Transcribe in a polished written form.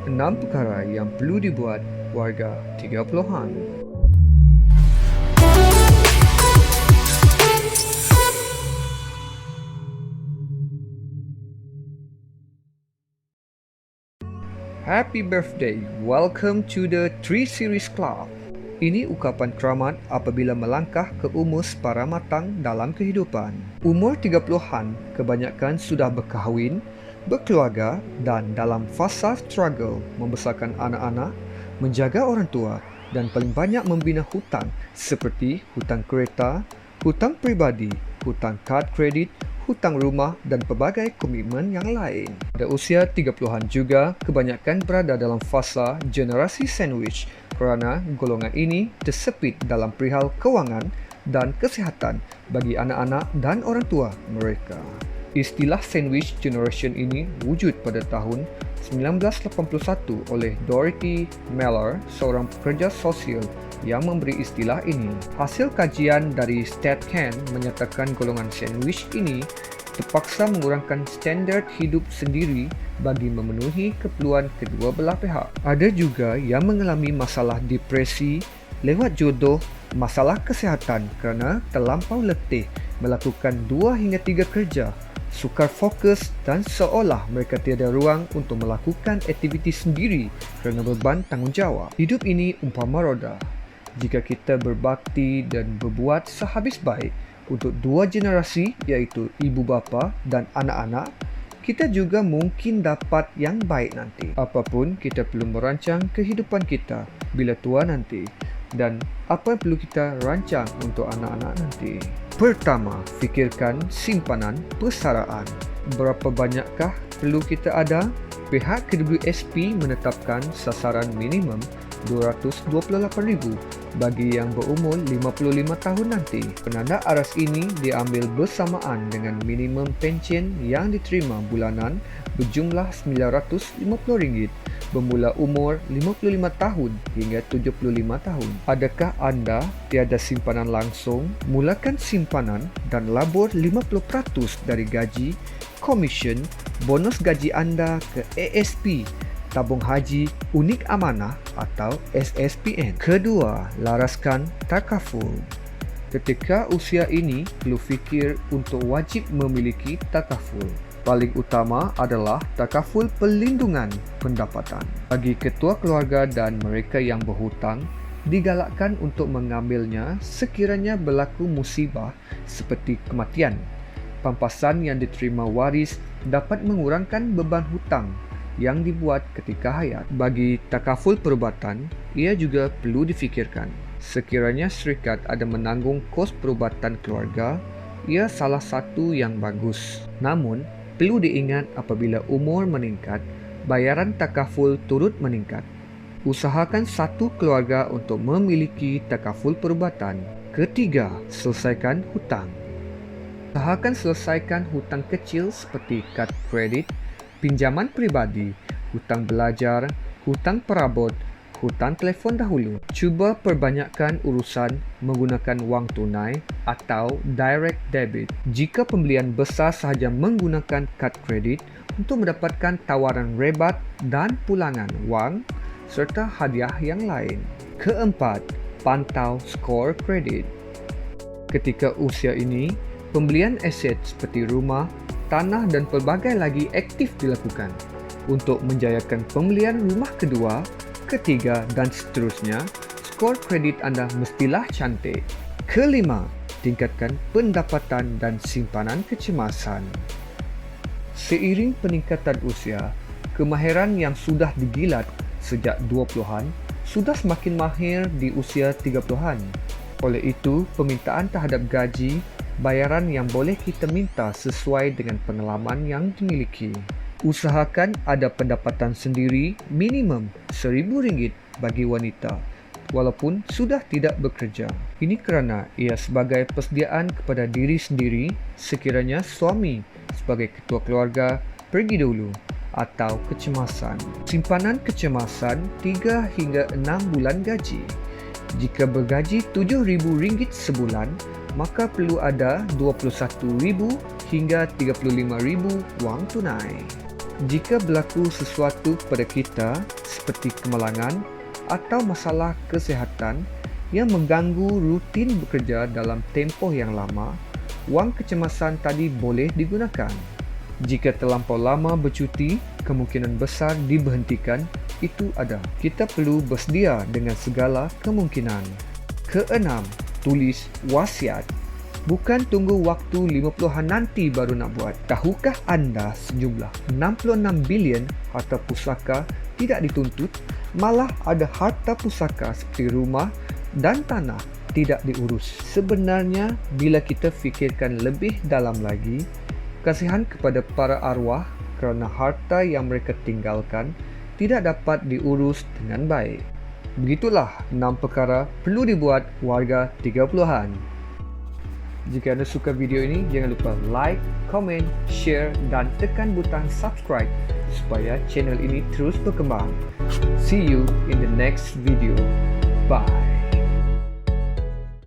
6 perkara yang perlu dibuat warga 30-an. Happy birthday! Welcome to the 3 Series Club. Ini ukapan keramat apabila melangkah ke umur separa matang dalam kehidupan. Umur 30-an kebanyakan sudah berkahwin, berkeluarga dan dalam fasa struggle membesarkan anak-anak, menjaga orang tua dan paling banyak membina hutang seperti hutang kereta, hutang peribadi, hutang kad kredit, hutang rumah dan pelbagai komitmen yang lain. Pada usia 30-an juga, kebanyakan berada dalam fasa generasi sandwich kerana golongan ini tersepit dalam perihal kewangan dan kesihatan bagi anak-anak dan orang tua mereka. Istilah sandwich generation ini wujud pada tahun 1981 oleh Dorothy Meller, seorang pekerja sosial yang memberi istilah ini. Hasil kajian dari StatCan menyatakan golongan sandwich ini terpaksa mengurangkan standard hidup sendiri bagi memenuhi keperluan kedua belah pihak. Ada juga yang mengalami masalah depresi lewat jodoh, masalah kesihatan kerana terlampau letih melakukan 2 hingga 3 kerja, sukar fokus dan seolah mereka tiada ruang untuk melakukan aktiviti sendiri kerana beban tanggungjawab. Hidup ini umpama roda. Jika kita berbakti dan berbuat sehabis baik untuk 2 generasi iaitu ibu bapa dan anak-anak, kita juga mungkin dapat yang baik nanti. Apapun kita perlu merancang kehidupan kita bila tua nanti dan apa yang perlu kita rancang untuk anak-anak nanti. Pertama, fikirkan simpanan persaraan. Berapa banyakkah perlu kita ada? Pihak KWSP menetapkan sasaran minimum RM228,000 bagi yang berumur 55 tahun nanti. Penanda aras ini diambil bersamaan dengan minimum pencen yang diterima bulanan berjumlah RM950 bermula umur 55 tahun hingga 75 tahun. Adakah anda tiada simpanan langsung? Mulakan simpanan dan labur 50% dari gaji, komisen, bonus gaji anda ke ASP, tabung haji unik amanah atau SSPN. Kedua, laraskan takaful. Ketika usia ini, perlu fikir untuk wajib memiliki takaful. Paling utama adalah takaful perlindungan pendapatan. Bagi ketua keluarga dan mereka yang berhutang, digalakkan untuk mengambilnya sekiranya berlaku musibah seperti kematian. Pampasan yang diterima waris dapat mengurangkan beban hutang yang dibuat ketika hayat. Bagi takaful perubatan, ia juga perlu difikirkan. Sekiranya syarikat ada menanggung kos perubatan keluarga, ia salah satu yang bagus. Namun, perlu diingat apabila umur meningkat, bayaran takaful turut meningkat. Usahakan satu keluarga untuk memiliki takaful perubatan. Ketiga, selesaikan hutang. Usahakan selesaikan hutang kecil seperti kad kredit, pinjaman peribadi, hutang belajar, hutang perabot, hutang telefon dahulu. Cuba perbanyakkan urusan menggunakan wang tunai atau direct debit. Jika pembelian besar sahaja menggunakan kad kredit untuk mendapatkan tawaran rebat dan pulangan wang serta hadiah yang lain. Keempat, pantau skor kredit. Ketika usia ini, pembelian aset seperti rumah, tanah dan pelbagai lagi aktif dilakukan. Untuk menjayakan pembelian rumah kedua, ketiga dan seterusnya, skor kredit anda mestilah cantik. Kelima, tingkatkan pendapatan dan simpanan kecemasan. Seiring peningkatan usia, kemahiran yang sudah digilat sejak 20-an sudah semakin mahir di usia 30-an. Oleh itu, permintaan terhadap gaji, bayaran yang boleh kita minta sesuai dengan pengalaman yang dimiliki. Usahakan ada pendapatan sendiri minimum RM1,000 bagi wanita walaupun sudah tidak bekerja. Ini kerana ia sebagai persediaan kepada diri sendiri sekiranya suami sebagai ketua keluarga pergi dulu atau kecemasan. Simpanan kecemasan 3 hingga 6 bulan gaji. Jika bergaji RM7,000 sebulan, maka perlu ada RM21,000 hingga RM35,000 wang tunai. Jika berlaku sesuatu pada kita seperti kemalangan atau masalah kesihatan yang mengganggu rutin bekerja dalam tempoh yang lama, wang kecemasan tadi boleh digunakan. Jika terlampau lama bercuti, kemungkinan besar diberhentikan itu ada. Kita perlu bersedia dengan segala kemungkinan. Keenam, tulis wasiat. Bukan tunggu waktu 50-an nanti baru nak buat. Tahukah anda sejumlah 66 bilion harta pusaka tidak dituntut, malah ada harta pusaka seperti rumah dan tanah tidak diurus. Sebenarnya, bila kita fikirkan lebih dalam lagi, kasihan kepada para arwah kerana harta yang mereka tinggalkan tidak dapat diurus dengan baik. Begitulah 6 perkara perlu dibuat warga 30-an. Jika anda suka video ini, jangan lupa like, komen, share dan tekan butang subscribe supaya channel ini terus berkembang. See you in the next video. Bye.